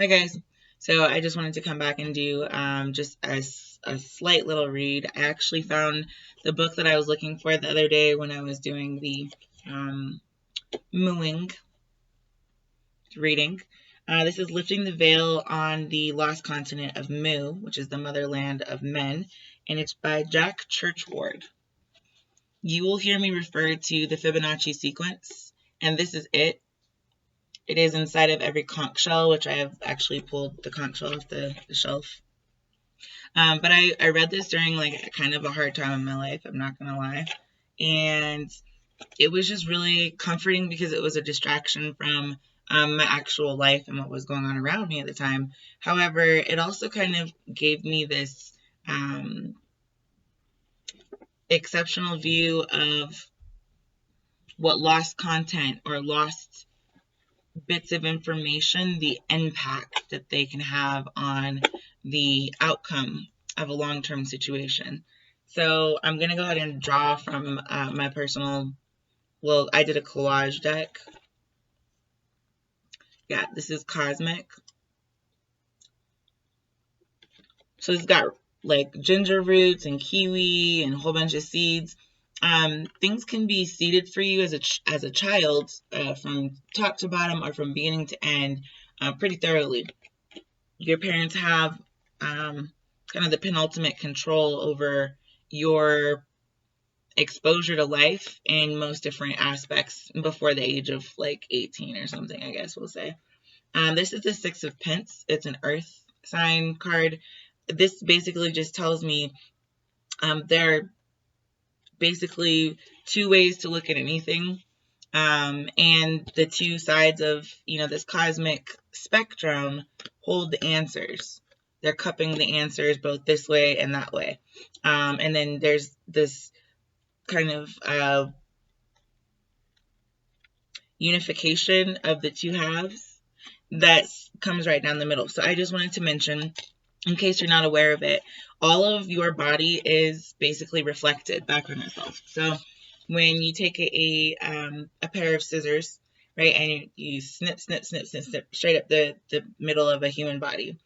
Hi guys. So I just wanted to come back and do just a slight little read. I actually found the book that I was looking for the other day when I was doing the um, mooing reading. This is Lifting the Veil on the Lost Continent of Mu, which is the motherland of men, and it's by Jack Churchward. You will hear me refer to the Fibonacci sequence, and this is it. It is inside of every conch shell, which I have actually pulled the conch shell off the shelf. But I read this during like kind of a hard time in my life, I'm not gonna lie. And it was just really comforting because it was a distraction from my actual life and what was going on around me at the time. However, it also kind of gave me this exceptional view of what lost content or lost bits of information, the impact that they can have on the outcome of a long-term situation. So I'm going to go ahead and draw from my personal, well, I did a collage deck. Yeah, this is Cosmic. So it's got like ginger roots and kiwi and a whole bunch of seeds. Things can be seeded for you as a child from top to bottom or from beginning to end pretty thoroughly. Your parents have kind of the penultimate control over your exposure to life in most different aspects before the age of like 18 or something, I guess we'll say. This is the Six of Pence. It's an earth sign card. This basically just tells me there are basically two ways to look at anything. And the two sides of, this cosmic spectrum hold the answers. They're cupping the answers both this way and that way. And then there's this kind of unification of the two halves that comes right down the middle. So I just wanted to mention, in case you're not aware of it, all of your body is basically reflected back on itself. So when you take a pair of scissors, right, and you snip straight up the middle of a human body,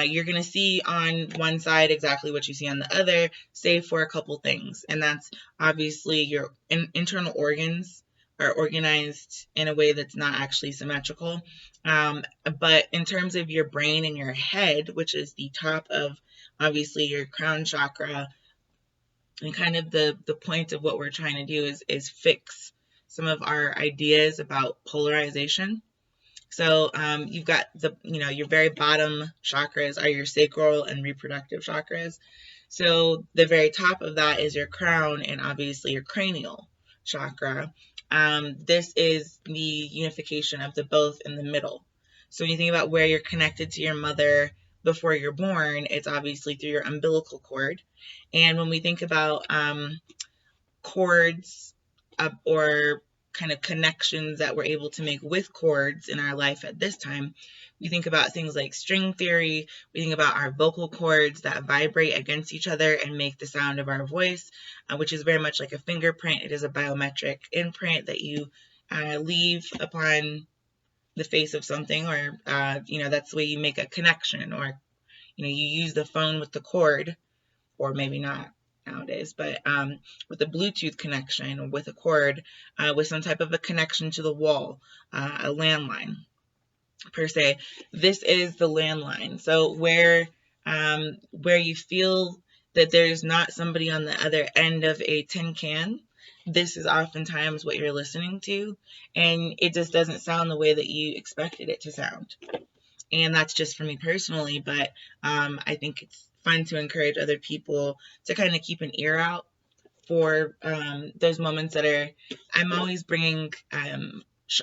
you're going to see on one side exactly what you see on the other, save for a couple things. And that's obviously your internal organs are organized in a way that's not actually symmetrical. But in terms of your brain and your head, which is the top of obviously your crown chakra, and kind of the point of what we're trying to do is fix some of our ideas about polarization. So you've got your very bottom chakras are your sacral and reproductive chakras. So the very top of that is your crown and obviously your cranial chakra. This is the unification of the both in the middle. So when you think about where you're connected to your mother before you're born, it's obviously through your umbilical cord. And when we think about cords or kind of connections that we're able to make with chords in our life at this time, we think about things like string theory. We think about our vocal cords that vibrate against each other and make the sound of our voice, which is very much like a fingerprint. It is a biometric imprint that you leave upon the face of something, or that's the way you make a connection, or you use the phone with the cord, or maybe not nowadays, but with a Bluetooth connection or with a cord, with some type of a connection to the wall, a landline per se. This is the landline. So where you feel that there's not somebody on the other end of a tin can, this is oftentimes what you're listening to, and it just doesn't sound the way that you expected it to sound. And that's just for me personally, but I think it's fun to encourage other people to kind of keep an ear out for those moments that are, I'm always bringing,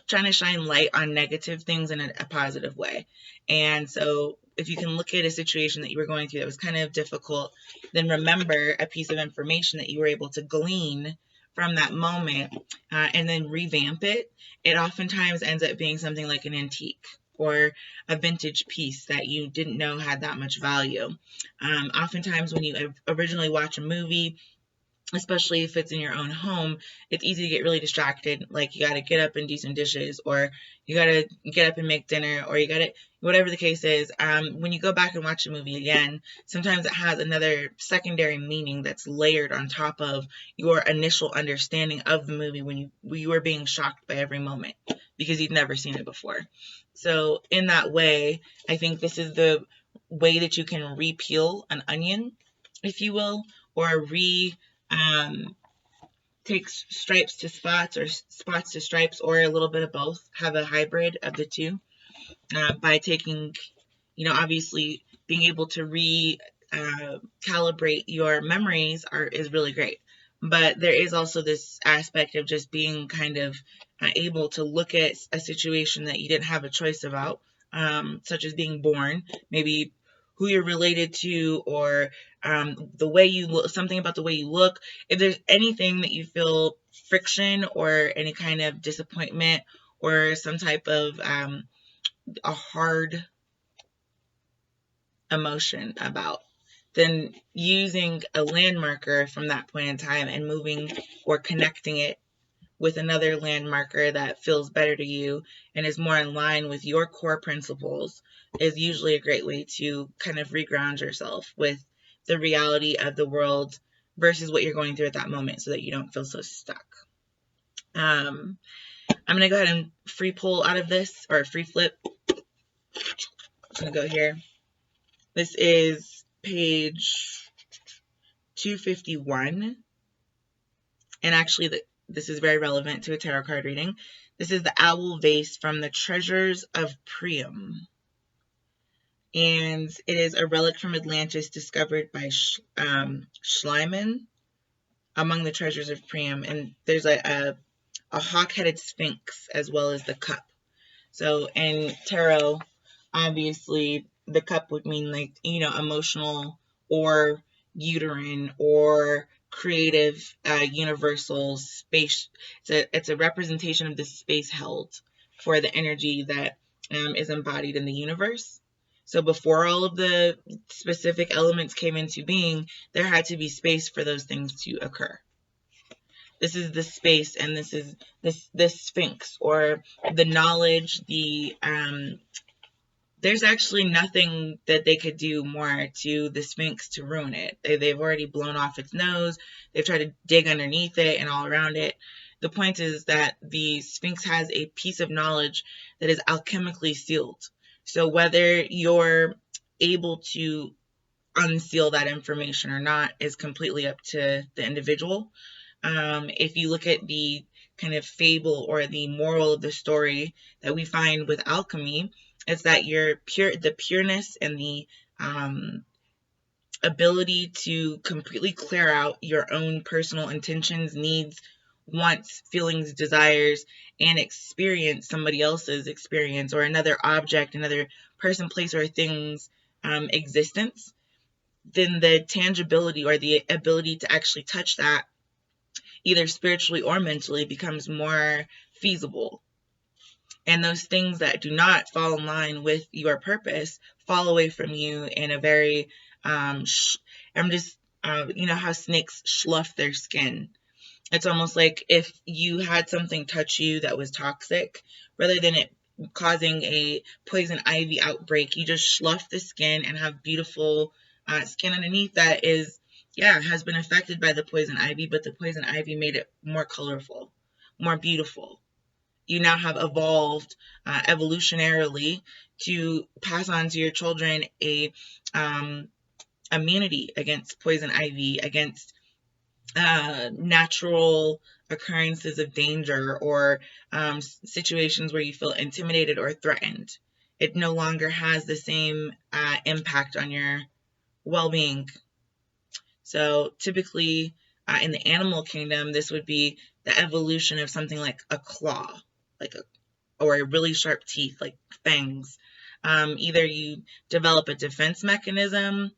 trying to shine light on negative things in a positive way. And so if you can look at a situation that you were going through that was kind of difficult, then remember a piece of information that you were able to glean from that moment and then revamp it. It oftentimes ends up being something like an antique or a vintage piece that you didn't know had that much value. Oftentimes when you originally watch a movie, especially if it's in your own home, it's easy to get really distracted. Like you got to get up and do some dishes, or you got to get up and make dinner, or you got to, whatever the case is. When you go back and watch a movie again, sometimes it has another secondary meaning that's layered on top of your initial understanding of the movie when you were being shocked by every moment because you'd never seen it before. So in that way, I think this is the way that you can re-peel an onion, if you will, or take stripes to spots or spots to stripes, or a little bit of both. Have a hybrid of the two by taking, obviously being able to calibrate your memories is really great. But there is also this aspect of just being kind of able to look at a situation that you didn't have a choice about, such as being born, maybe who you're related to, or the way you look, something about the way you look. If there's anything that you feel friction or any kind of disappointment or some type of a hard emotion about, then using a landmarker from that point in time and moving or connecting it with another landmarker that feels better to you and is more in line with your core principles is usually a great way to kind of reground yourself with the reality of the world versus what you're going through at that moment, so that you don't feel so stuck. I'm going to go ahead and free pull out of this, or free flip. I'm going to go here. This is page 251. And actually, this is very relevant to a tarot card reading. This is the Owl Vase from the Treasures of Priam. And it is a relic from Atlantis discovered by Schliemann among the treasures of Priam. And there's a hawk-headed sphinx as well as the cup. So in tarot, obviously, the cup would mean like, emotional or uterine or creative, universal space. It's a representation of the space held for the energy that is embodied in the universe. So before all of the specific elements came into being, there had to be space for those things to occur. This is the space, and this is this sphinx, or the knowledge, there's actually nothing that they could do more to the sphinx to ruin it. They've already blown off its nose. They've tried to dig underneath it and all around it. The point is that the sphinx has a piece of knowledge that is alchemically sealed. So whether you're able to unseal that information or not is completely up to the individual. If you look at the kind of fable or the moral of the story that we find with alchemy, it's that the pureness and the ability to completely clear out your own personal intentions, needs, wants, feelings, desires, and experience somebody else's experience or another object, another person, place, or thing's existence, then the tangibility or the ability to actually touch that, either spiritually or mentally, becomes more feasible. And those things that do not fall in line with your purpose fall away from you in a very, how snakes slough their skin. It's almost like if you had something touch you that was toxic, rather than it causing a poison ivy outbreak, you just slough the skin and have beautiful skin underneath that has been affected by the poison ivy, but the poison ivy made it more colorful, more beautiful. You now have evolved evolutionarily to pass on to your children a immunity against poison ivy, against natural occurrences of danger, or situations where you feel intimidated or threatened. It no longer has the same impact on your well-being. So typically in the animal kingdom, this would be the evolution of something like a claw, or a really sharp teeth, like fangs. Either you develop a defense mechanism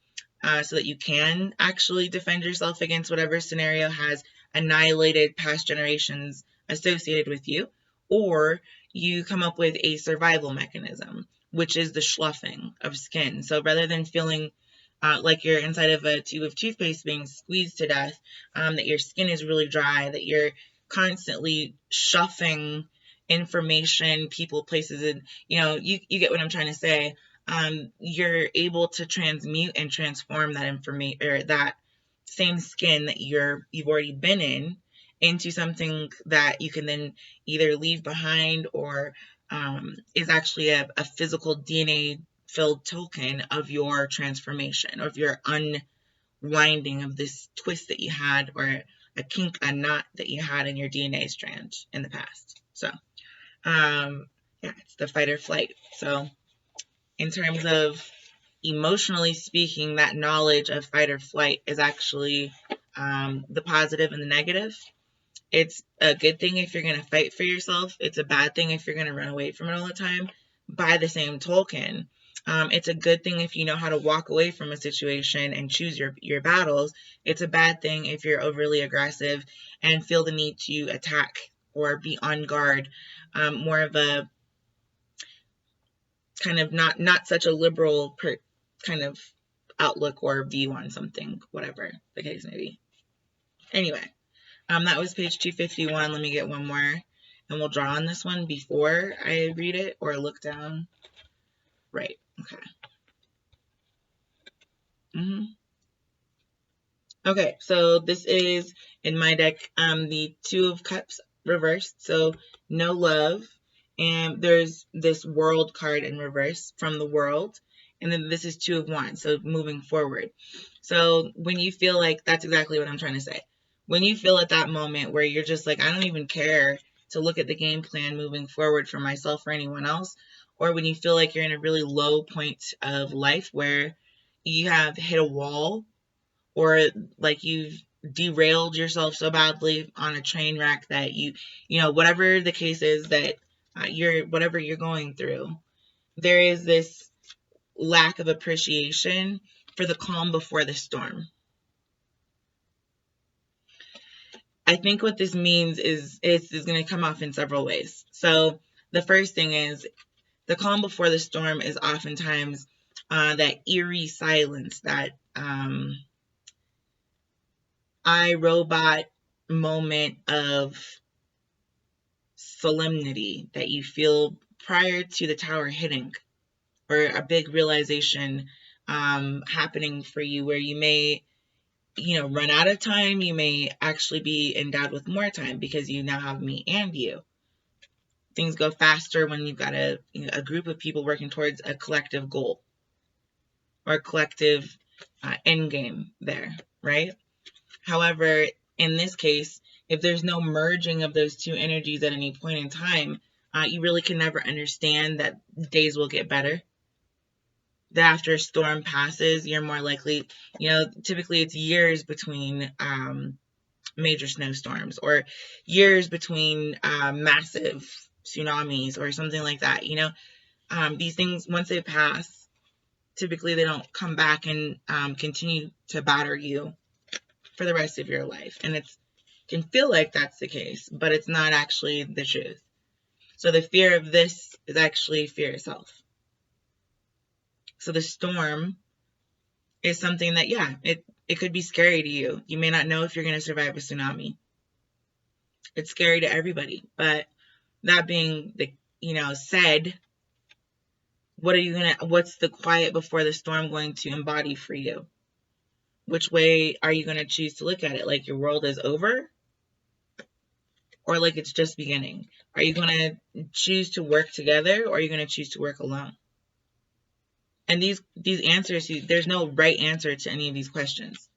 so that you can actually defend yourself against whatever scenario has annihilated past generations associated with you, or you come up with a survival mechanism, which is the sloughing of skin. So rather than feeling like you're inside of a tube of toothpaste being squeezed to death, that your skin is really dry, that you're constantly shuffling information, people, places, and you get what I'm trying to say. You're able to transmute and transform that information, or that same skin that you've already been in, into something that you can then either leave behind, or is actually a physical DNA filled token of your transformation, of your unwinding of this twist that you had, or a kink, a knot that you had in your DNA strand in the past. So yeah, it's the fight or flight. So in terms of emotionally speaking, that knowledge of fight or flight is actually the positive and the negative. It's a good thing if you're going to fight for yourself. It's a bad thing if you're going to run away from it all the time. By the same token, it's a good thing if you know how to walk away from a situation and choose your battles. It's a bad thing if you're overly aggressive and feel the need to attack or be on guard. More of a kind of not such a liberal kind of outlook or view on something, whatever the case may be. Anyway, that was page 251. Let me get one more, and we'll draw on this one before I read it, or look down. Right, okay. Okay, so this is, in my deck, the Two of Cups reversed, so no love, and there's this World card in reverse from the World, and then this is Two of Wands, so moving forward. So when you feel like, that's exactly what I'm trying to say. When you feel at that moment where you're just like, I don't even care to look at the game plan moving forward for myself or anyone else, or when you feel like you're in a really low point of life where you have hit a wall, or like you've derailed yourself so badly on a train wreck that you know, whatever the case is that whatever you're going through, there is this lack of appreciation for the calm before the storm. I think what this means is it's going to come off in several ways. So the first thing is, the calm before the storm is oftentimes that eerie silence, that iRobot moment of solemnity that you feel prior to the tower hitting, or a big realization happening for you, where you may run out of time. You may actually be endowed with more time because you now have me and you. Things go faster when you've got a group of people working towards a collective goal, or a collective end game there, right? However, in this case, if there's no merging of those two energies at any point in time, you really can never understand that days will get better. That after a storm passes, you're more likely, typically it's years between major snowstorms, or years between massive tsunamis or something like that. These things, once they pass, typically they don't come back and continue to batter you for the rest of your life. And it can feel like that's the case, but it's not actually the truth. So the fear of this is actually fear itself. So the storm is something that, it could be scary to you. You may not know if you're going to survive a tsunami. It's scary to everybody. But that being said, what's the quiet before the storm going to embody for you? Which way are you going to choose to look at it? Like your world is over? Or like it's just beginning? Are you going to choose to work together, or are you going to choose to work alone? And these answers, there's no right answer to any of these questions.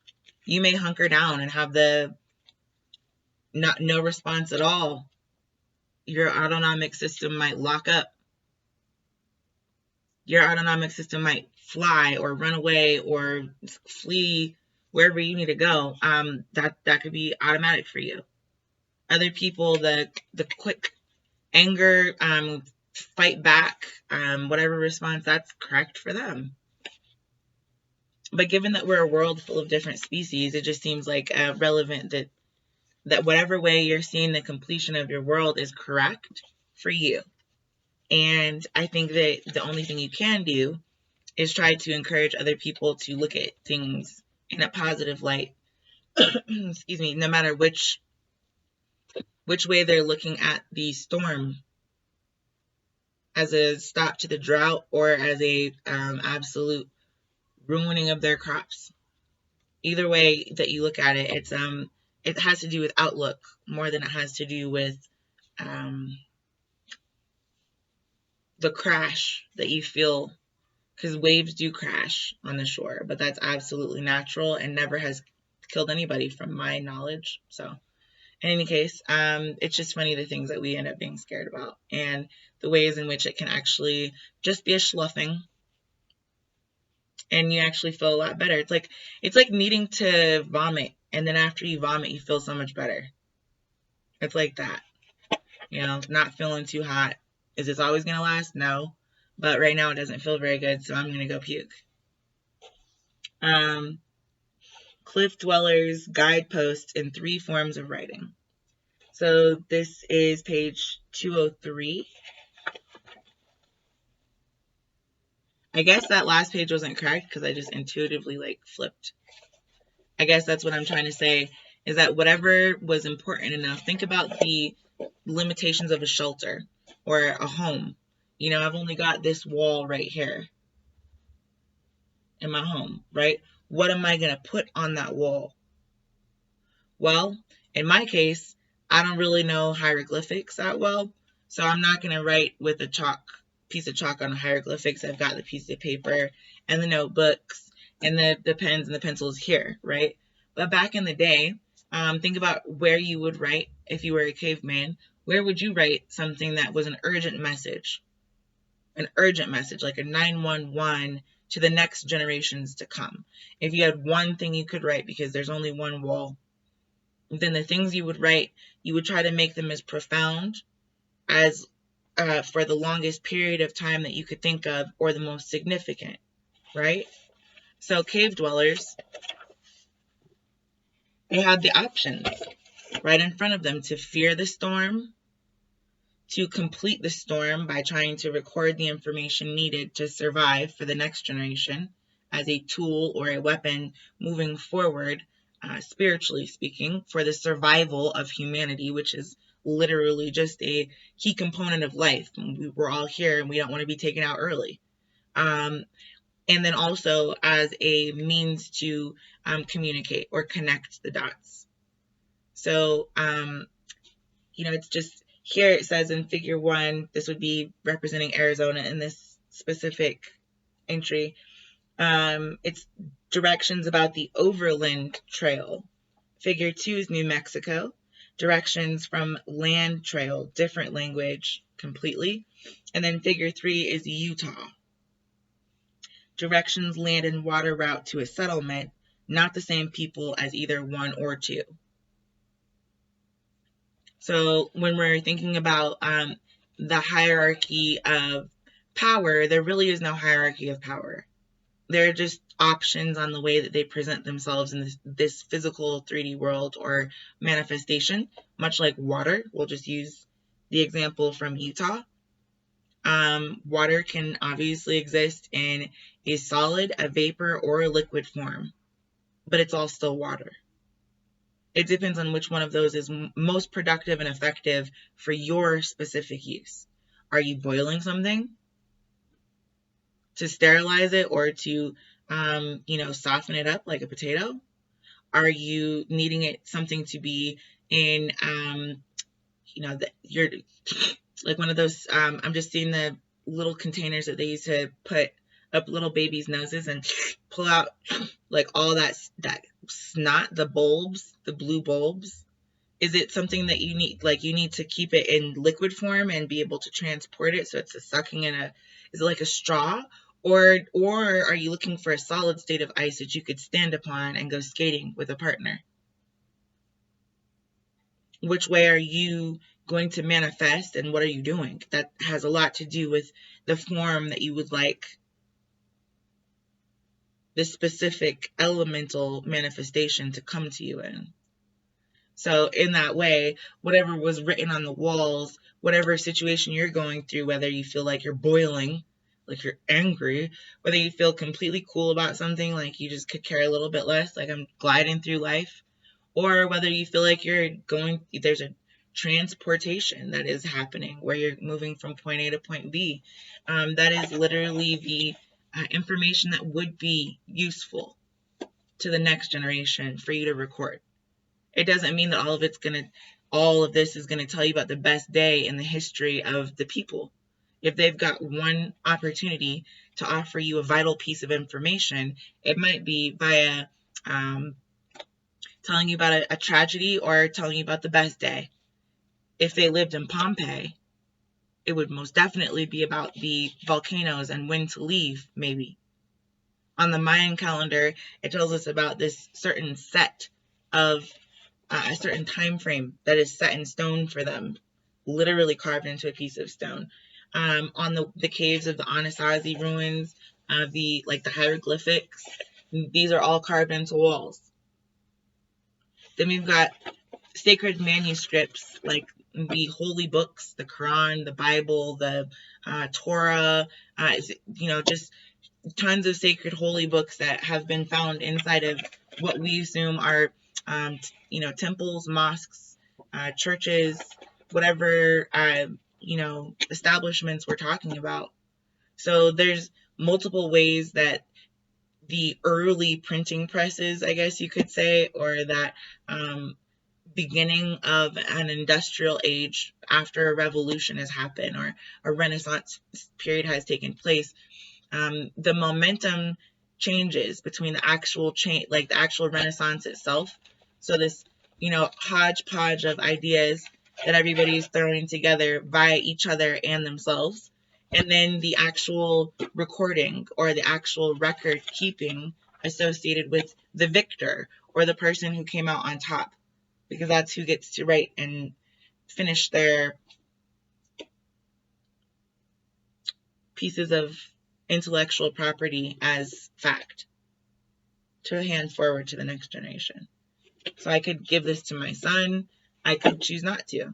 You may hunker down and have no response at all. Your autonomic system might lock up. Your autonomic system might fly or run away or flee wherever you need to go. That could be automatic for you. Other people, the quick anger, fight back, whatever response, that's correct for them. But given that we're a world full of different species, it just seems like relevant that whatever way you're seeing the completion of your world is correct for you. And I think that the only thing you can do is try to encourage other people to look at things in a positive light. Excuse me, no matter which way they're looking at the storm, as a stop to the drought or as a absolute ruining of their crops. Either way that you look at it, it has to do with outlook more than it has to do with the crash that you feel, because waves do crash on the shore, but that's absolutely natural and never has killed anybody from my knowledge. So in any case, it's just funny the things that we end up being scared about and the ways in which it can actually just be a schluffing, and you actually feel a lot better. It's like needing to vomit, and then after you vomit, you feel so much better. It's like that, not feeling too hot. Is this always gonna last? No, but right now it doesn't feel very good, so I'm gonna go puke. Cliff Dwellers Guideposts in 3 Forms of Writing. So this is page 203. I guess that last page wasn't correct because I just intuitively flipped. I guess that's what I'm trying to say, is that whatever was important enough, think about the limitations of a shelter or a home. I've only got this wall right here in my home, right? What am I going to put on that wall? Well, in my case, I don't really know hieroglyphics that well, so I'm not going to write with a piece of chalk on hieroglyphics. I've got the piece of paper and the notebooks and the pens and the pencils here, right? But back in the day, think about where you would write if you were a caveman. Where would you write something that was an urgent message? An urgent message, like a 911 to the next generations to come. If you had one thing you could write because there's only one wall, then the things you would write, you would try to make them as profound as for the longest period of time that you could think of, or the most significant, right? So cave dwellers, they had the options right in front of them to fear the storm, to complete the storm by trying to record the information needed to survive for the next generation as a tool or a weapon moving forward, spiritually speaking, for the survival of humanity, which is literally just a key component of life. We're all here and we don't want to be taken out early. And then also as a means to communicate or connect the dots. So, it's just, here it says in figure 1, this would be representing Arizona in this specific entry. It's directions about the overland trail. Figure 2 is New Mexico. Directions from land trail, different language completely. And then figure 3 is Utah. Directions land and water route to a settlement, not the same people as either 1 or 2. So when we're thinking about the hierarchy of power, there really is no hierarchy of power. They're just options on the way that they present themselves in this physical 3D world or manifestation, much like water. We'll just use the example from Utah. Water can obviously exist in a solid, a vapor, or a liquid form, but it's all still water. It depends on which one of those is most productive and effective for your specific use. Are you boiling something to sterilize it or to, soften it up like a potato? Are you needing something to be in, you're like one of those, I'm just seeing the little containers that they use to put up little babies' noses and pull out like all that snot, the bulbs, the blue bulbs. Is it something that you need to keep it in liquid form and be able to transport it so it's sucking in is it like a straw? Or are you looking for a solid state of ice that you could stand upon and go skating with a partner? Which way are you going to manifest and what are you doing? That has a lot to do with the form that you would like the specific elemental manifestation to come to you in. So in that way, whatever was written on the walls, whatever situation you're going through, whether you feel like you're boiling, like you're angry, whether you feel completely cool about something, like you just could care a little bit less, like I'm gliding through life, or whether you feel like there's a transportation that is happening where you're moving from point A to point B. That is literally the information that would be useful to the next generation for you to record. It doesn't mean that all of this is gonna tell you about the best day in the history of the people. If they've got one opportunity to offer you a vital piece of information, it might be via telling you about a tragedy or telling you about the best day. If they lived in Pompeii, it would most definitely be about the volcanoes and when to leave, maybe. On the Mayan calendar, it tells us about this certain set of a certain time frame that is set in stone for them, literally carved into a piece of stone. On the caves of the Anasazi ruins, the hieroglyphics, these are all carved into walls. Then we've got sacred manuscripts like the holy books, the Quran, the Bible, the Torah, just tons of sacred holy books that have been found inside of what we assume are, temples, mosques, churches, whatever, establishments we're talking about. So there's multiple ways that the early printing presses, I guess you could say, or that beginning of an industrial age after a revolution has happened or a Renaissance period has taken place, the momentum changes between the actual the actual Renaissance itself. So this, hodgepodge of ideas that everybody's throwing together via each other and themselves, and then the actual recording or the actual record keeping associated with the victor or the person who came out on top, because that's who gets to write and finish their pieces of intellectual property as fact to hand forward to the next generation. So I could give this to my son. I could choose not to.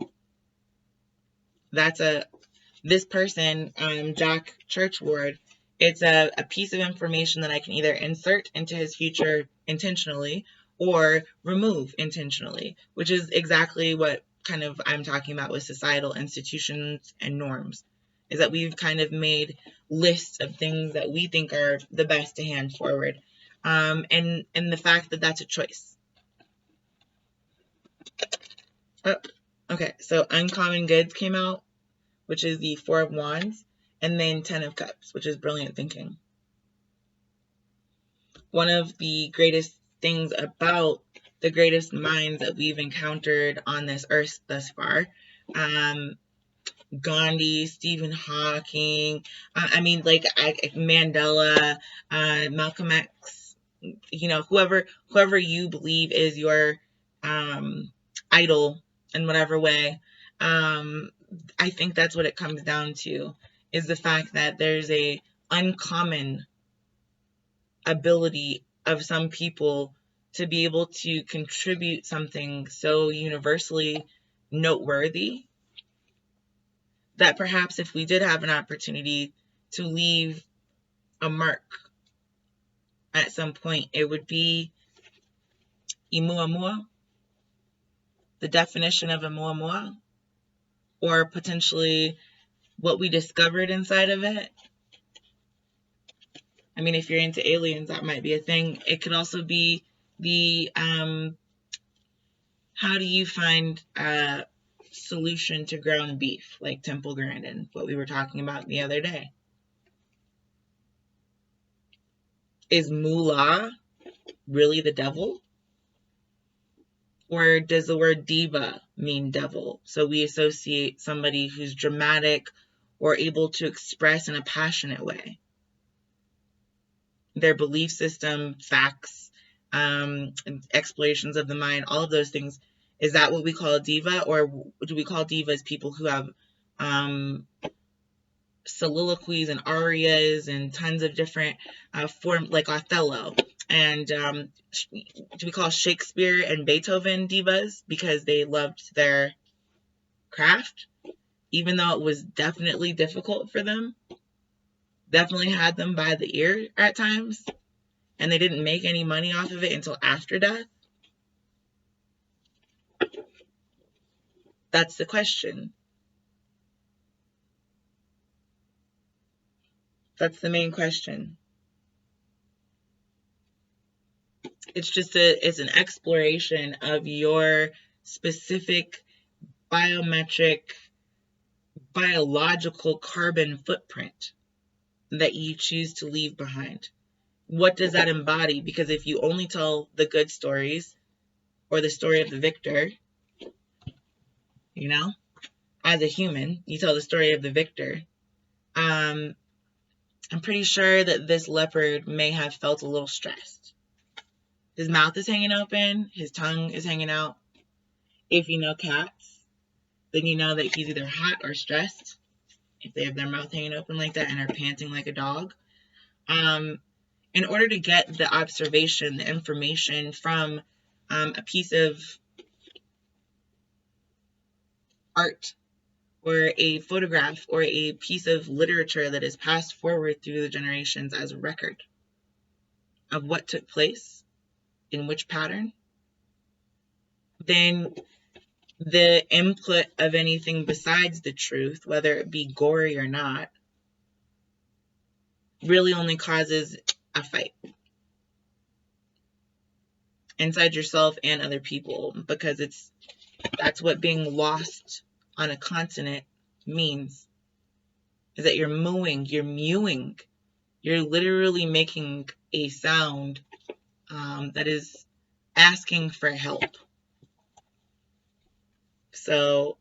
This person, Jack Churchward, it's a piece of information that I can either insert into his future intentionally or remove intentionally, which is exactly what kind of I'm talking about with societal institutions and norms, is that we've kind of made lists of things that we think are the best to hand forward, and the fact that that's a choice. Oh, okay, so Uncommon Goods came out, which is the Four of Wands, and then Ten of Cups, which is brilliant thinking. One of the greatest things about the greatest minds that we've encountered on this earth thus far, Gandhi, Stephen Hawking, Mandela, Malcolm X, whoever you believe is your idol in whatever way, I think that's what it comes down to, is the fact that there's a uncommon ability of some people to be able to contribute something so universally noteworthy that perhaps if we did have an opportunity to leave a mark at some point, it would be Imuamua, the definition of Imuamua, or potentially what we discovered inside of it. I mean, if you're into aliens, that might be a thing. It could also be the how do you find a solution to ground beef, like Temple Grandin, what we were talking about the other day. Is Moolah really the devil? Or does the word diva mean devil? So we associate somebody who's dramatic or able to express in a passionate way their belief system, facts, explorations of the mind, all of those things. Is that what we call a diva? Or do we call divas people who have soliloquies and arias and tons of different forms, like Othello? And do we call Shakespeare and Beethoven divas because they loved their craft, even though it was definitely difficult for them? definitely had them by the ear at times, and they didn't make any money off of it until after death? That's the question. That's the main question. It's an exploration of your specific biometric, biological carbon footprint that you choose to leave behind. What does that embody? Because if you only tell the good stories or the story of the victor, you know, as a human, you tell the story of the victor. I'm pretty sure that this leopard may have felt a little stressed. His mouth is hanging open, his tongue is hanging out. If you know cats, then you know that he's either hot or stressed if they have their mouth hanging open like that and are panting like a dog. In order to get the observation, the information from a piece of art or a photograph or a piece of literature that is passed forward through the generations as a record of what took place in which pattern, then the input of anything besides the truth, whether it be gory or not, really only causes a fight inside yourself and other people, because that's what being lost on a continent means, is that you're mooing, you're mewing, you're literally making a sound that is asking for help. So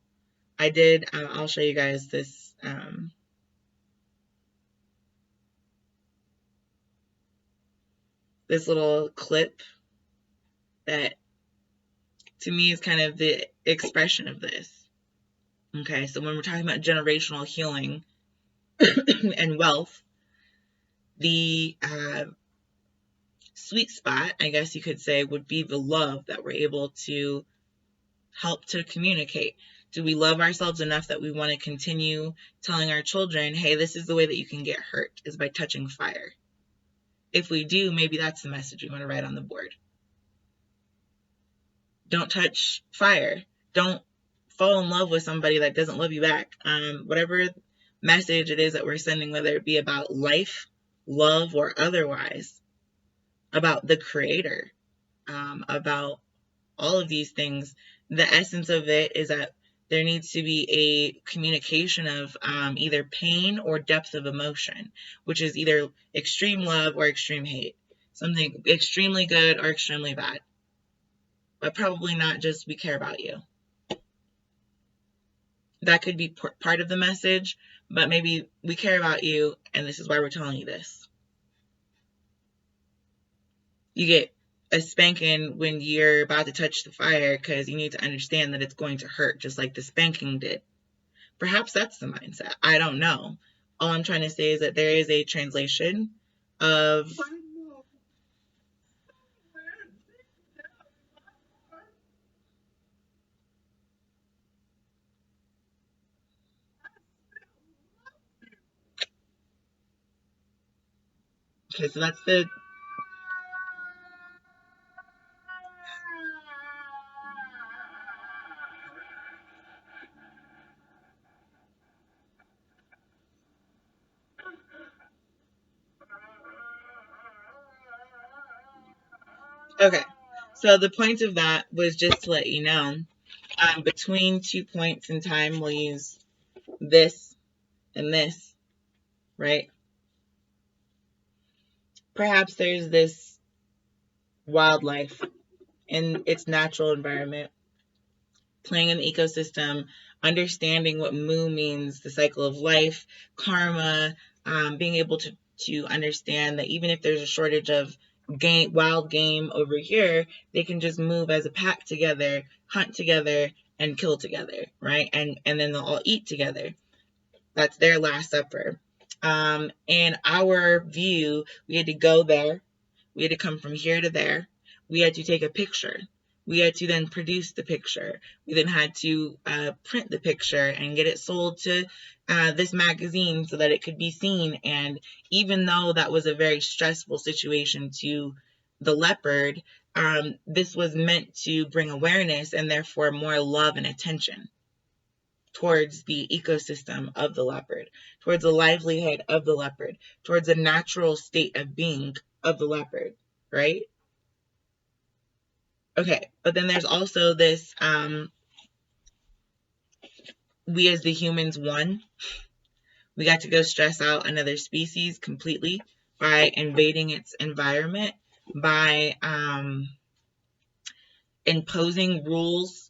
I'll show you guys this this little clip that to me is kind of the expression of this. Okay, so when we're talking about generational healing and wealth, the sweet spot, I guess you could say, would be the love that we're able to help to communicate. Do we love ourselves enough that we want to continue telling our children, hey, this is the way that you can get hurt, is by touching fire? If we do, maybe that's the message we want to write on the board. Don't touch fire. Don't fall in love with somebody that doesn't love you back. Whatever message it is that we're sending, whether it be about life, love, or otherwise, about the creator, about all of these things, the essence of it is that there needs to be a communication of either pain or depth of emotion, which is either extreme love or extreme hate, something extremely good or extremely bad, but probably not just we care about you. That could be part of the message, but maybe we care about you and this is why we're telling you this. You get a spanking when you're about to touch the fire because you need to understand that it's going to hurt, just like the spanking did. Perhaps that's the mindset. I don't know. All I'm trying to say is that there is a translation of okay, so that's the okay. So the point of that was just to let you know, between 2 points in time, we'll use this and this, right? Perhaps there's this wildlife in its natural environment, playing in the ecosystem, understanding what mu means, the cycle of life, karma, being able to understand that even if there's a shortage of wild game over here, they can just move as a pack together, hunt together, and kill together, right? And then they'll all eat together. That's their last supper. In our view, we had to go there. We had to come from here to there. We had to take a picture. We had to then produce the picture. We then had to print the picture and get it sold to this magazine so that it could be seen. And even though that was a very stressful situation to the leopard, this was meant to bring awareness and therefore more love and attention towards the ecosystem of the leopard, towards the livelihood of the leopard, towards the natural state of being of the leopard, right? Okay, but then there's also this, we as the humans won. We got to go stress out another species completely by invading its environment, by imposing rules,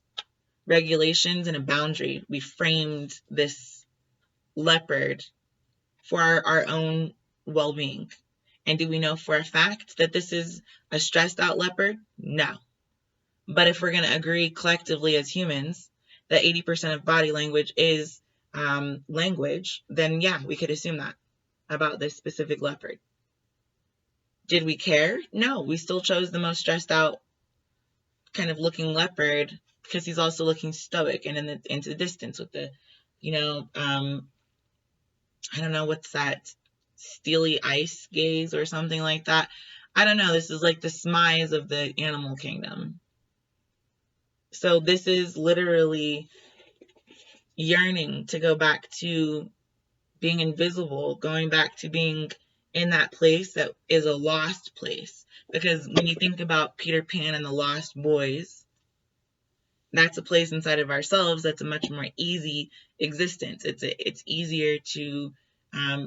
regulations, and a boundary. We framed this leopard for our own well-being. And do we know for a fact that this is a stressed out leopard? No. But if we're going to agree collectively as humans that 80% of body language is language, then yeah, we could assume that about this specific leopard. Did we care? No, we still chose the most stressed out kind of looking leopard because he's also looking stoic and into the distance with the, I don't know, what's that, steely ice gaze or something like that. I don't know. This is like the smize of the animal kingdom. So this is literally yearning to go back to being invisible, going back to being in that place that is a lost place. Because when you think about Peter Pan and the Lost Boys, that's a place inside of ourselves that's a much more easy existence. It's easier to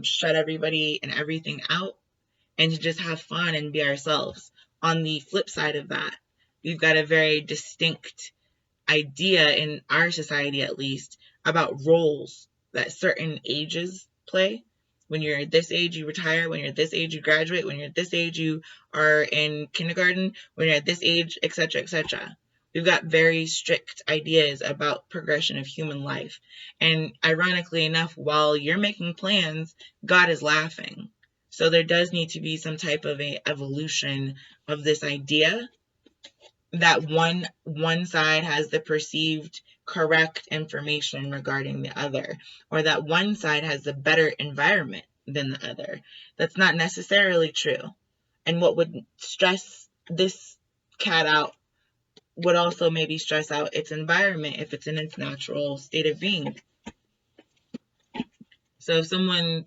shut everybody and everything out and to just have fun and be ourselves. On the flip side of that, we've got a very distinct idea in our society, at least, about roles that certain ages play. When you're this age, you retire. When you're this age, you graduate. When you're this age, you are in kindergarten. When you're at this age, etc., etc. We've got very strict ideas about progression of human life. And ironically enough, while you're making plans, God is laughing. So there does need to be some type of a evolution of this idea that one side has the perceived correct information regarding the other, or that one side has the better environment than the other. That's not necessarily true. And what would stress this cat out would also maybe stress out its environment if it's in its natural state of being. So if someone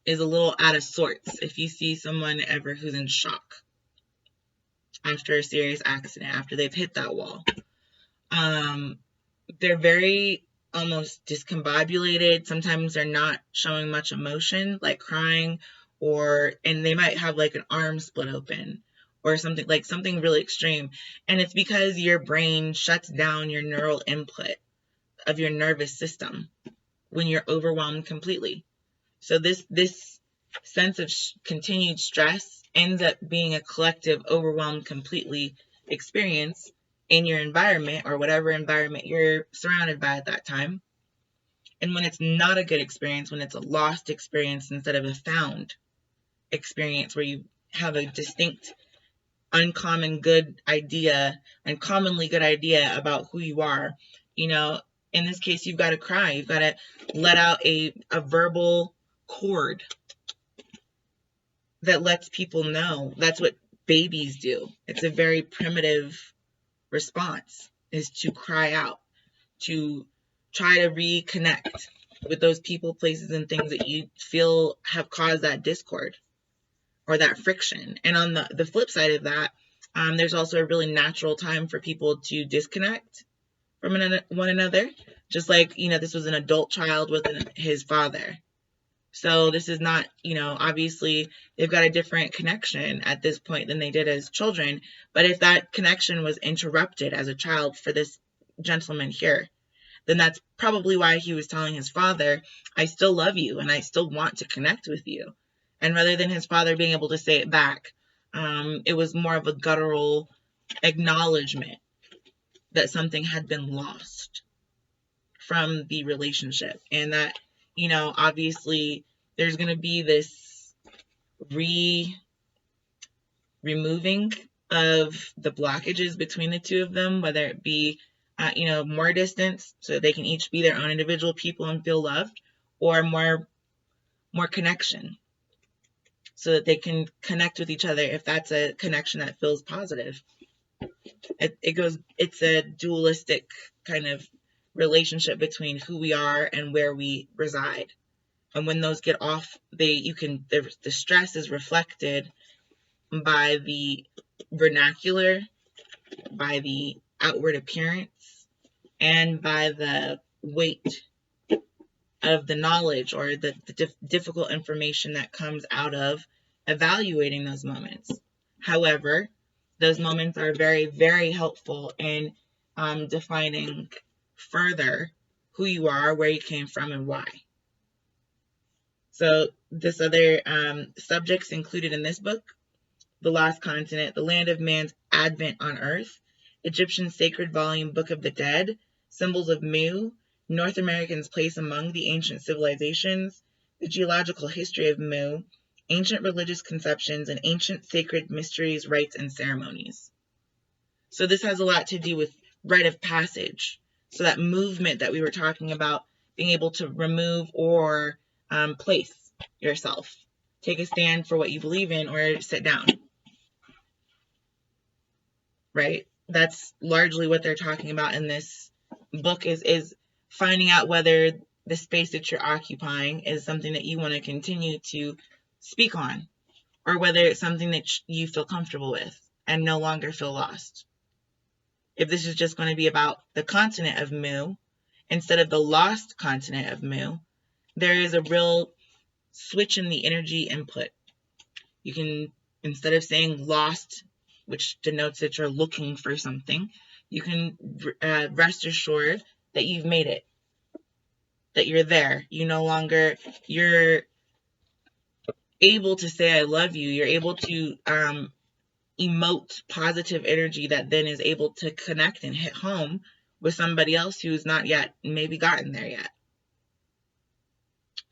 is a little out of sorts, if you see someone ever who's in shock after a serious accident, after they've hit that wall, they're very almost discombobulated. Sometimes they're not showing much emotion, like crying, and they might have like an arm split open or something, like something really extreme. And it's because your brain shuts down your neural input of your nervous system when you're overwhelmed completely. So this sense of continued stress ends up being a collective overwhelmed completely experience in your environment or whatever environment you're surrounded by at that time. And when it's not a good experience, when it's a lost experience instead of a found experience where you have a distinct, uncommonly good idea about who you are, in this case, you've got to cry. You've got to let out a verbal chord that lets people know. That's what babies do. It's a very primitive response, is to cry out, to try to reconnect with those people, places, and things that you feel have caused that discord or that friction. And on the flip side of that, there's also a really natural time for people to disconnect from one another. Just like, this was an adult child with his father. So this is not, obviously they've got a different connection at this point than they did as children. But if that connection was interrupted as a child for this gentleman here, then that's probably why he was telling his father, I still love you and I still want to connect with you. And rather than his father being able to say it back, it was more of a guttural acknowledgement that something had been lost from the relationship. And that, obviously there's going to be this removing of the blockages between the two of them, whether it be, more distance so they can each be their own individual people and feel loved, or more connection so that they can connect with each other if that's a connection that feels positive. It's a dualistic kind of relationship between who we are and where we reside. And when those get off, the stress is reflected by the vernacular, by the outward appearance, and by the weight of the knowledge or the difficult information that comes out of evaluating those moments. However, those moments are very, very helpful in defining further who you are, where you came from, and why. So this other subjects included in this book: the Lost Continent, the Land of Man's Advent on Earth, Egyptian Sacred Volume, Book of the Dead, Symbols of Mu, North American's Place Among the Ancient Civilizations, the Geological History of Mu, Ancient Religious Conceptions, and Ancient Sacred Mysteries, Rites, and Ceremonies. So this has a lot to do with rite of passage. So that movement that we were talking about, being able to remove or place yourself. Take a stand for what you believe in or sit down. Right? That's largely what they're talking about in this book, is finding out whether the space that you're occupying is something that you want to continue to speak on, or whether it's something that you feel comfortable with and no longer feel lost. If this is just going to be about the continent of Mu instead of the lost continent of Mu, there is a real switch in the energy input. You can, instead of saying lost, which denotes that you're looking for something, you can rest assured that you've made it, that you're there. You're able to say I love you. You're able to emote positive energy that then is able to connect and hit home with somebody else who's not yet maybe gotten there yet,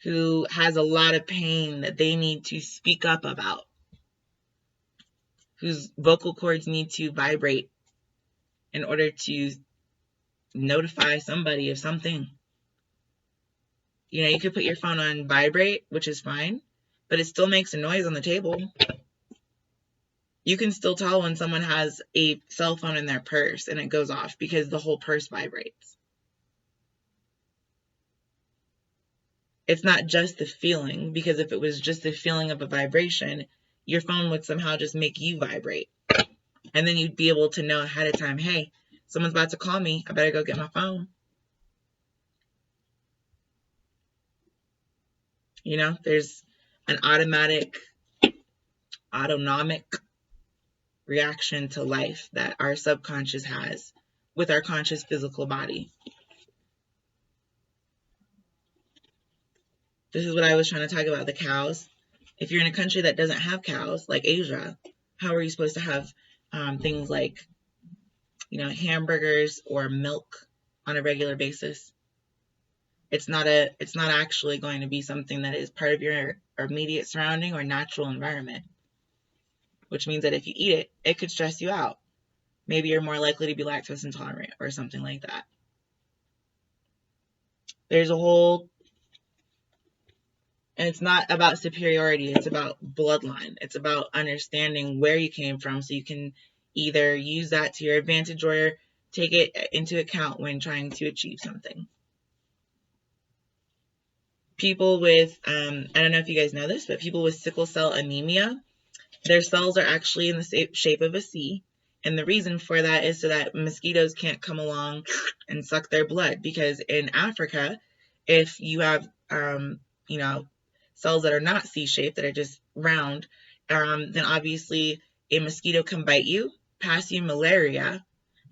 who has a lot of pain that they need to speak up about, whose vocal cords need to vibrate in order to notify somebody of something. You could put your phone on vibrate, which is fine, but it still makes a noise on the table. You can still tell when someone has a cell phone in their purse and it goes off because the whole purse vibrates. It's not just the feeling, because if it was just the feeling of a vibration, your phone would somehow just make you vibrate. And then you'd be able to know ahead of time, hey, someone's about to call me. I better go get my phone. There's an autonomic reaction to life that our subconscious has with our conscious physical body. This is what I was trying to talk about, the cows. If you're in a country that doesn't have cows, like Asia, how are you supposed to have things like, hamburgers or milk on a regular basis? It's not actually going to be something that is part of your immediate surrounding or natural environment, which means that if you eat it, it could stress you out. Maybe you're more likely to be lactose intolerant or something like that. There's a whole, and it's not about superiority, it's about bloodline. It's about understanding where you came from so you can either use that to your advantage or take it into account when trying to achieve something. People with, I don't know if you guys know this, but people with sickle cell anemia, their cells are actually in the shape of a C. And the reason for that is so that mosquitoes can't come along and suck their blood. Because in Africa, if you have, cells that are not C-shaped, that are just round, then obviously a mosquito can bite you, pass you malaria,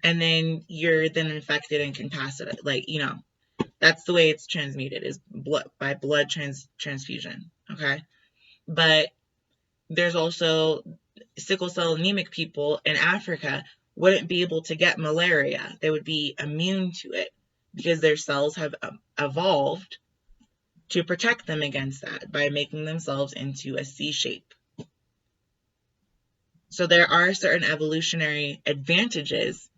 and then you're then infected and can pass it. That's the way it's transmitted, is by blood transfusion. Okay, but there's also sickle cell anemic people in Africa wouldn't be able to get malaria. They would be immune to it because their cells have evolved to protect them against that by making themselves into a C shape. So there are certain evolutionary advantages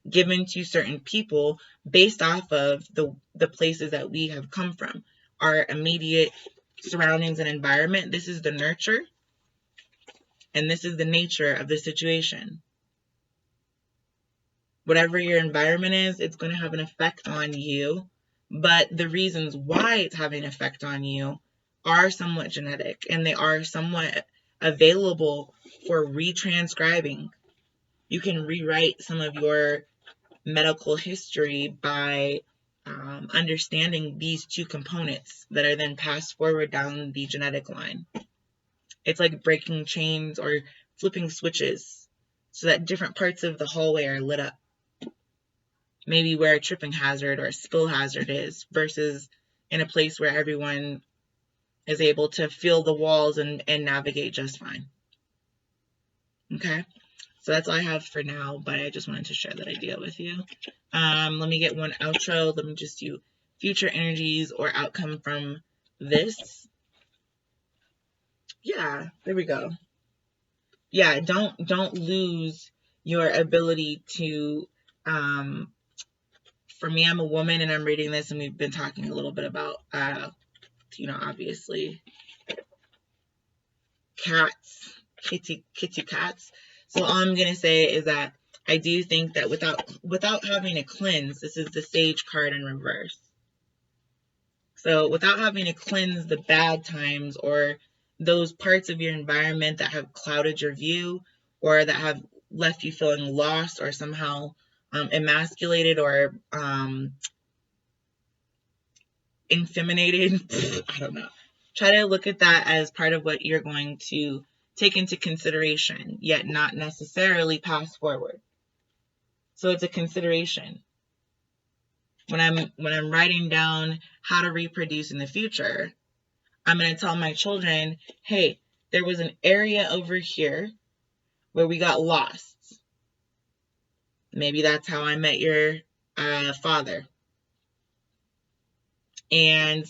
given to certain people based off of the places that we have come from, our immediate surroundings and environment. This is the nurture, and this is the nature of the situation. Whatever your environment is, it's going to have an effect on you, but the reasons why it's having an effect on you are somewhat genetic, and they are somewhat available for retranscribing. You can rewrite some of your medical history by understanding these two components that are then passed forward down the genetic line. It's like breaking chains or flipping switches so that different parts of the hallway are lit up. Maybe where a tripping hazard or a spill hazard is versus in a place where everyone is able to feel the walls and navigate just fine. Okay, so that's all I have for now, but I just wanted to share that idea with you. Let me get one outro. Let me just do future energies or outcome from this. Yeah, there we go. Yeah, don't lose your ability to for me, I'm a woman and I'm reading this, and we've been talking a little bit about obviously cats, kitty cats. So all I'm gonna say is that I do think that without having to cleanse, this is the Sage card in reverse. So without having to cleanse the bad times or those parts of your environment that have clouded your view or that have left you feeling lost or somehow emasculated or infeminated, I don't know. Try to look at that as part of what you're going to take into consideration, yet not necessarily pass forward. So it's a consideration. When I'm writing down how to reproduce in the future, I'm going to tell my children, hey, there was an area over here where we got lost. Maybe that's how I met your father. And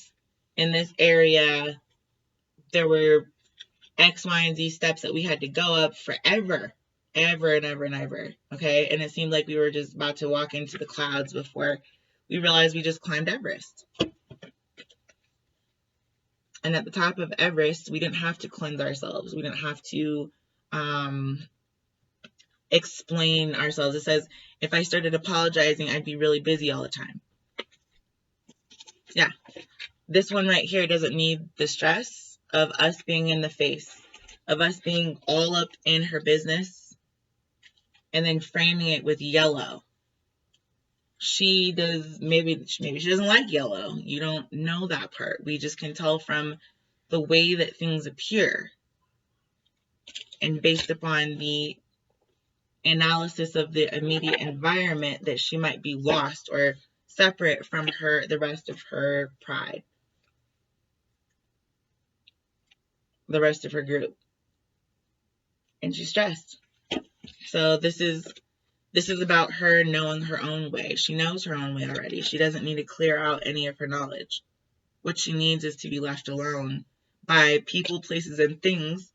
in this area, there were X, Y, and Z steps that we had to go up forever, ever and ever and ever. Okay. And it seemed like we were just about to walk into the clouds before we realized we just climbed Everest. And at the top of Everest, we didn't have to cleanse ourselves. We didn't have to explain ourselves. It says, if I started apologizing, I'd be really busy all the time. Yeah. This one right here doesn't need the stress of us being in the face, of us being all up in her business and then framing it with yellow. She does, maybe she doesn't like yellow. You don't know that part. We just can tell from the way that things appear and based upon the analysis of the immediate environment that she might be lost or separate from the rest of her pride, the rest of her group, and she's stressed. So this is about her knowing her own way. She knows her own way already. She doesn't need to clear out any of her knowledge. What she needs is to be left alone by people, places, and things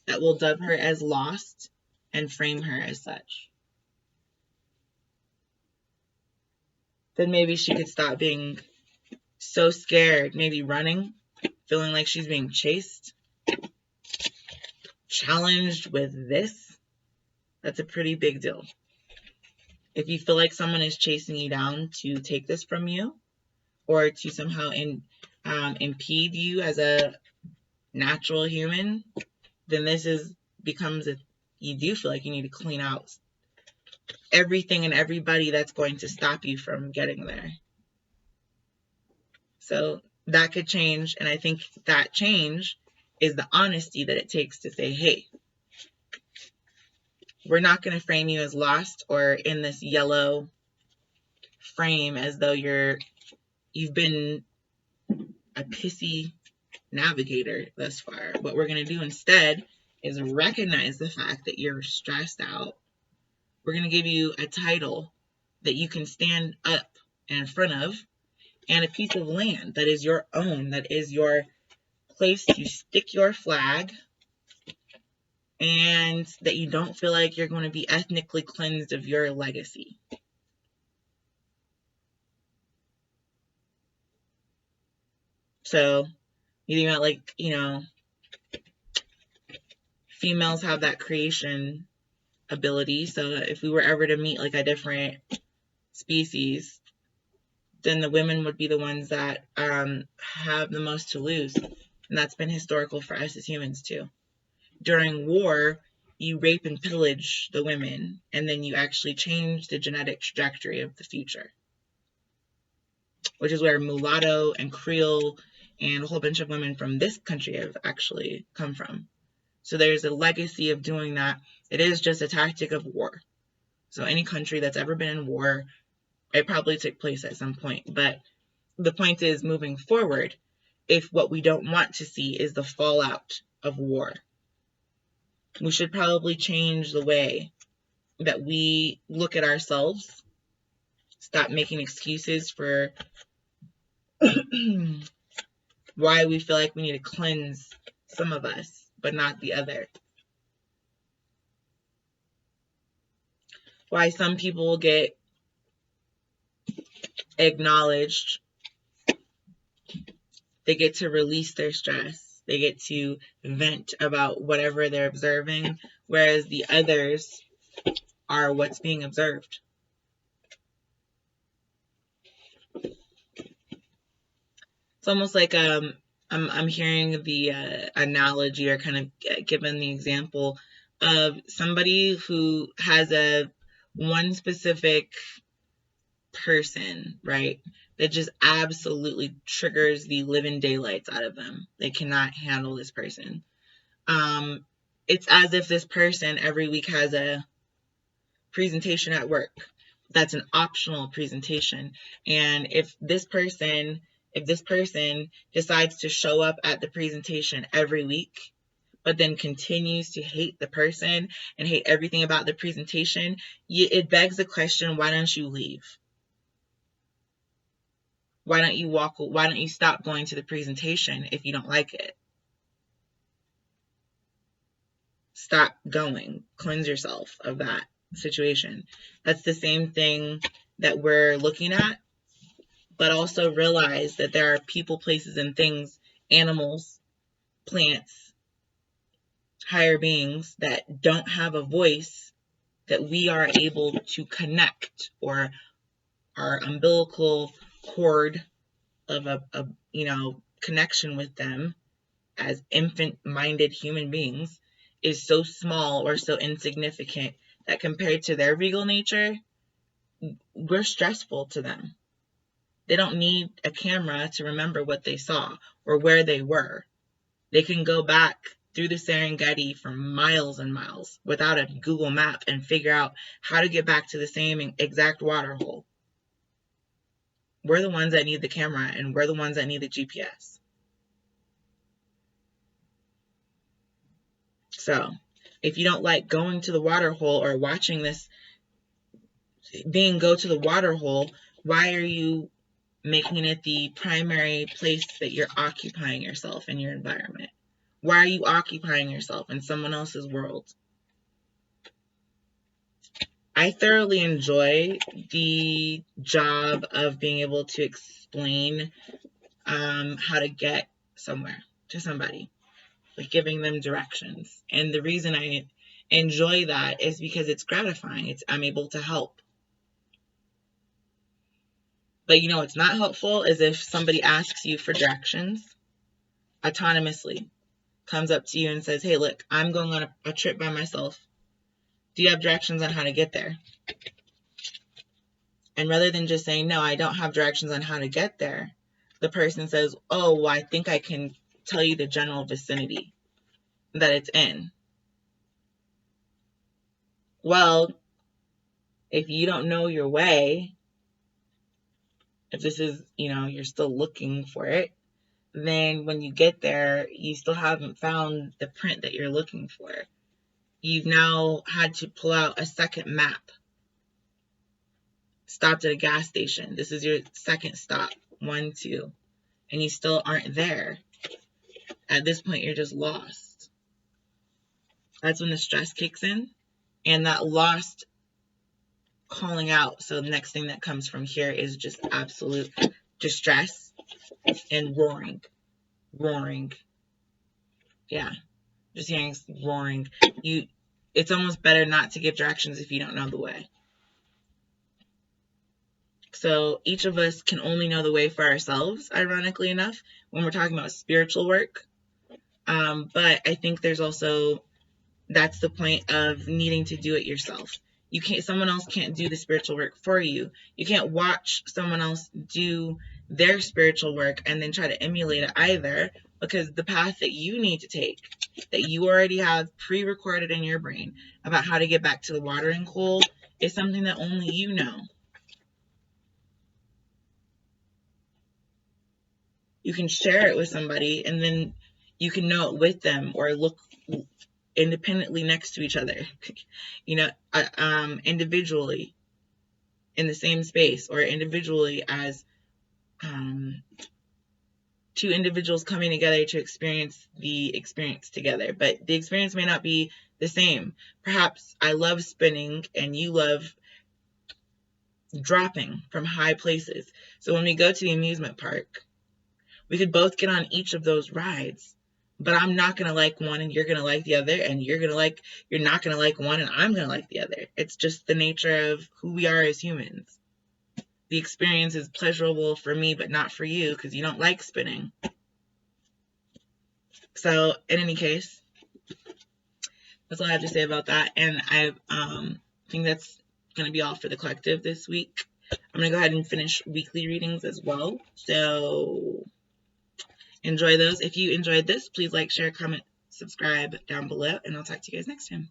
that will dub her as lost and frame her as such. Then maybe she could stop being so scared, maybe running, feeling like she's being chased, challenged with this. That's a pretty big deal. If you feel like someone is chasing you down to take this from you or to somehow impede you as a natural human, then this becomes you do feel like you need to clean out everything and everybody that's going to stop you from getting there. So that could change, and I think that change is the honesty that it takes to say, hey, we're not going to frame you as lost or in this yellow frame as though you've been a pissy navigator thus far. What we're going to do instead is recognize the fact that you're stressed out. We're going to give you a title that you can stand up in front of and a piece of land that is your own, that is your place to stick your flag and that you don't feel like you're going to be ethnically cleansed of your legacy. So you think about, like, females have that creation ability. So if we were ever to meet like a different species, then the women would be the ones that have the most to lose. And that's been historical for us as humans too. During war, you rape and pillage the women, and then you actually change the genetic trajectory of the future, which is where mulatto and Creole and a whole bunch of women from this country have actually come from. So there's a legacy of doing that. It is just a tactic of war. So any country that's ever been in war, it probably took place at some point. But the point is, moving forward, if what we don't want to see is the fallout of war, we should probably change the way that we look at ourselves, stop making excuses for why we feel like we need to cleanse some of us, but not the other. Why some people get acknowledged, they get to release their stress, they get to vent about whatever they're observing, whereas the others are what's being observed. It's almost like I'm hearing the analogy, or kind of given the example of somebody who has a one specific person, right, that just absolutely triggers the living daylights out of them. They cannot handle this person. It's as if this person every week has a presentation at work. That's an optional presentation. And if this person decides to show up at the presentation every week, but then continues to hate the person and hate everything about the presentation, it begs the question, why don't you leave? Why don't you stop going to the presentation if you don't like it? Stop going. Cleanse yourself of that situation. That's the same thing that we're looking at, but also realize that there are people, places, and things, animals, plants, higher beings that don't have a voice, that we are able to connect, or our umbilical cord of a connection with them as infant-minded human beings is so small or so insignificant that compared to their regal nature, we're stressful to them. They don't need a camera to remember what they saw or where they were. They can go back through the Serengeti for miles and miles without a Google map and figure out how to get back to the same exact water hole. We're the ones that need the camera, and we're the ones that need the GPS. So if you don't like going to the water hole or watching this being go to the water hole, why are you making it the primary place that you're occupying yourself in your environment? Why are you occupying yourself in someone else's world? I thoroughly enjoy the job of being able to explain how to get somewhere to somebody, like giving them directions. And the reason I enjoy that is because it's gratifying. I'm able to help. But what's not helpful is if somebody asks you for directions autonomously, comes up to you and says, hey, look, I'm going on a trip by myself. Do you have directions on how to get there? And rather than just saying, no, I don't have directions on how to get there, the person says, oh, well, I think I can tell you the general vicinity that it's in. Well, if you don't know your way, if this is, you're still looking for it, then when you get there, you still haven't found the print that you're looking for. You've now had to pull out a second map. Stopped at a gas station. This is your second stop. 1, 2. And you still aren't there. At this point, you're just lost. That's when the stress kicks in, and that lost calling out. So the next thing that comes from here is just absolute distress and roaring. Yeah, just hearing roaring. It's almost better not to give directions if you don't know the way. So each of us can only know the way for ourselves, ironically enough, when we're talking about spiritual work. But I think there's also, that's the point of needing to do it yourself. Someone else can't do the spiritual work for you. You can't watch someone else do their spiritual work and then try to emulate it either, because the path that you need to take, that you already have pre-recorded in your brain about how to get back to the watering hole, is something that only you know. You can share it with somebody, and then you can know it with them or look independently next to each other, individually in the same space, or individually as two individuals coming together to experience the experience together. But the experience may not be the same. Perhaps I love spinning and you love dropping from high places. So when we go to the amusement park, we could both get on each of those rides, but I'm not going to like one and you're going to like the other, and you're not going to like one and I'm going to like the other. It's just the nature of who we are as humans. The experience is pleasurable for me, but not for you, because you don't like spinning. So in any case, that's all I have to say about that. And I think that's going to be all for the collective this week. I'm going to go ahead and finish weekly readings as well. So enjoy those. If you enjoyed this, please like, share, comment, subscribe down below, and I'll talk to you guys next time.